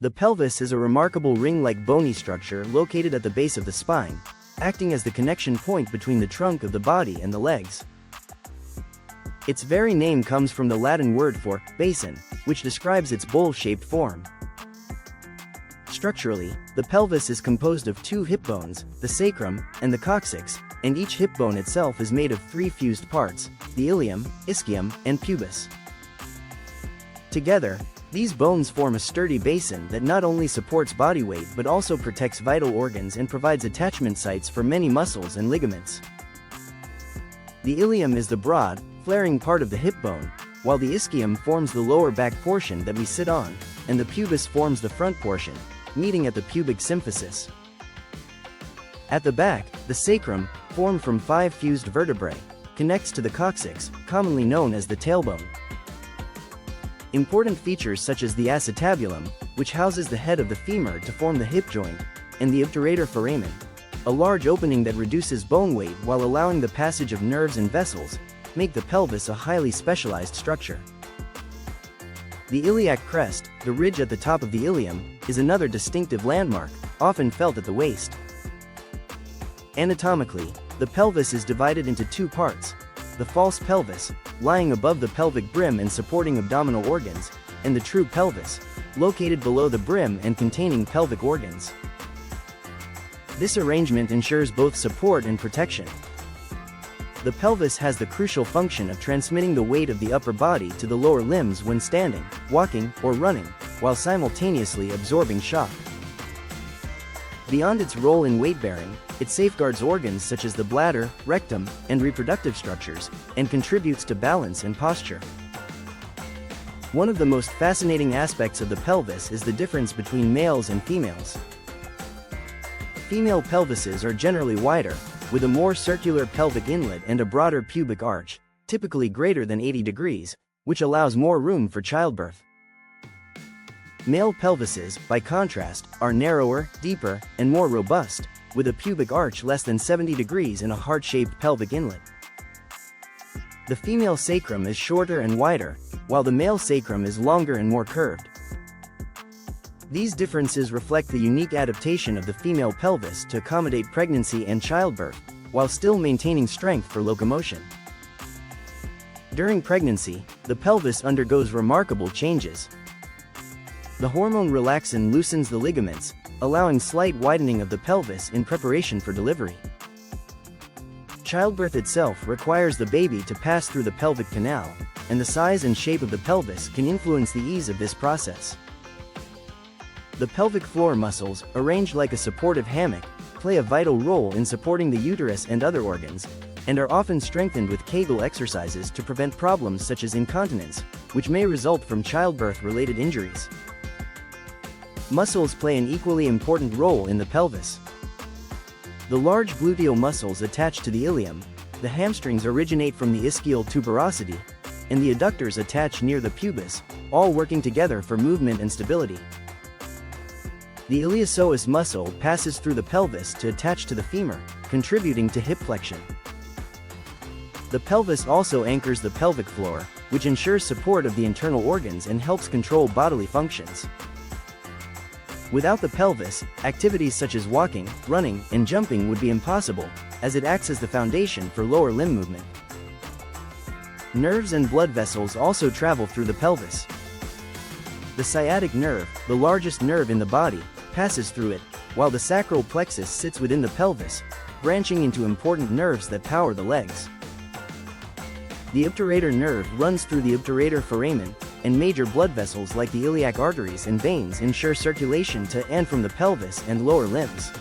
The pelvis is a remarkable ring-like bony structure located at the base of the spine, acting as the connection point between the trunk of the body and the legs. Its very name comes from the Latin word for basin, which describes its bowl-shaped form. Structurally, the pelvis is composed of two hip bones, the sacrum and the coccyx, and each hip bone itself is made of three fused parts, the ilium, ischium, and pubis. Together, these bones form a sturdy basin that not only supports body weight but also protects vital organs and provides attachment sites for many muscles and ligaments. The ilium is the broad, flaring part of the hip bone, while the ischium forms the lower back portion that we sit on, and the pubis forms the front portion, meeting at the pubic symphysis. At the back, the sacrum, formed from 5 fused vertebrae, connects to the coccyx, commonly known as the tailbone. Important features such as the acetabulum, which houses the head of the femur to form the hip joint, and the obturator foramen, a large opening that reduces bone weight while allowing the passage of nerves and vessels, make the pelvis a highly specialized structure. The iliac crest, the ridge at the top of the ilium, is another distinctive landmark, often felt at the waist. Anatomically, the pelvis is divided into two parts: the false pelvis, lying above the pelvic brim and supporting abdominal organs, and the true pelvis, located below the brim and containing pelvic organs. This arrangement ensures both support and protection. The pelvis has the crucial function of transmitting the weight of the upper body to the lower limbs when standing, walking, or running, while simultaneously absorbing shock. Beyond its role in weight-bearing, it safeguards organs such as the bladder, rectum, and reproductive structures, and contributes to balance and posture. One of the most fascinating aspects of the pelvis is the difference between males and females. Female pelvises are generally wider, with a more circular pelvic inlet and a broader pubic arch, typically greater than 80 degrees, which allows more room for childbirth. Male pelvises, by contrast, are narrower, deeper, and more robust, with a pubic arch less than 70 degrees and a heart-shaped pelvic inlet. The female sacrum is shorter and wider, while the male sacrum is longer and more curved. These differences reflect the unique adaptation of the female pelvis to accommodate pregnancy and childbirth, while still maintaining strength for locomotion. During pregnancy, the pelvis undergoes remarkable changes. The hormone relaxin loosens the ligaments, allowing slight widening of the pelvis in preparation for delivery. Childbirth itself requires the baby to pass through the pelvic canal, and the size and shape of the pelvis can influence the ease of this process. The pelvic floor muscles, arranged like a supportive hammock, play a vital role in supporting the uterus and other organs, and are often strengthened with Kegel exercises to prevent problems such as incontinence, which may result from childbirth-related injuries. Muscles play an equally important role in the pelvis. The large gluteal muscles attached to the ilium, the hamstrings originate from the ischial tuberosity, and the adductors attach near the pubis, all working together for movement and stability. The iliopsoas muscle passes through the pelvis to attach to the femur, contributing to hip flexion. The pelvis also anchors the pelvic floor, which ensures support of the internal organs and helps control bodily functions. Without the pelvis, activities such as walking, running, and jumping would be impossible, as it acts as the foundation for lower limb movement. Nerves and blood vessels also travel through the pelvis. The sciatic nerve, the largest nerve in the body, passes through it, while the sacral plexus sits within the pelvis, branching into important nerves that power the legs. The obturator nerve runs through the obturator foramen, and major blood vessels like the iliac arteries and veins ensure circulation to and from the pelvis and lower limbs.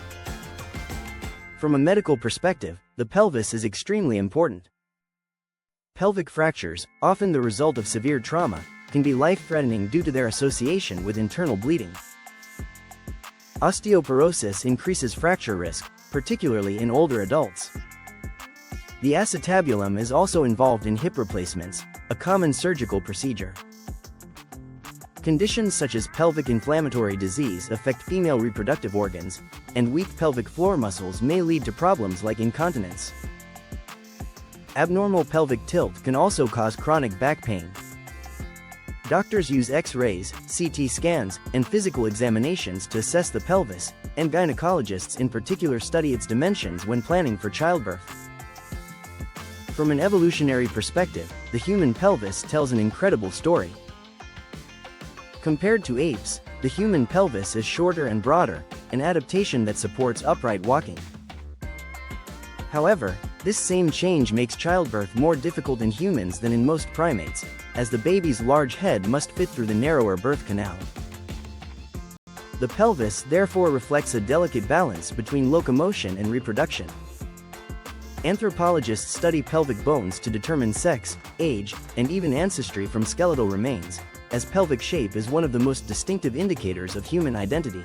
From a medical perspective, the pelvis is extremely important. Pelvic fractures, often the result of severe trauma, can be life-threatening due to their association with internal bleeding. Osteoporosis increases fracture risk, particularly in older adults. The acetabulum is also involved in hip replacements, a common surgical procedure. Conditions such as pelvic inflammatory disease affect female reproductive organs, and weak pelvic floor muscles may lead to problems like incontinence. Abnormal pelvic tilt can also cause chronic back pain. Doctors use X-rays, CT scans, and physical examinations to assess the pelvis, and gynecologists in particular study its dimensions when planning for childbirth. From an evolutionary perspective, the human pelvis tells an incredible story. Compared to apes, the human pelvis is shorter and broader, an adaptation that supports upright walking. However, this same change makes childbirth more difficult in humans than in most primates, as the baby's large head must fit through the narrower birth canal. The pelvis therefore reflects a delicate balance between locomotion and reproduction. Anthropologists study pelvic bones to determine sex, age, and even ancestry from skeletal remains, as pelvic shape is one of the most distinctive indicators of human identity.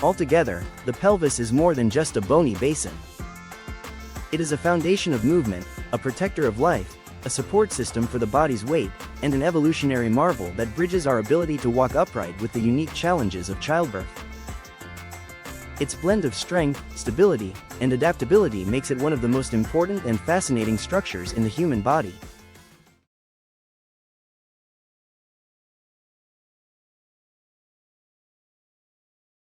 Altogether, the pelvis is more than just a bony basin. It is a foundation of movement, a protector of life, a support system for the body's weight, and an evolutionary marvel that bridges our ability to walk upright with the unique challenges of childbirth. Its blend of strength, stability, and adaptability makes it one of the most important and fascinating structures in the human body.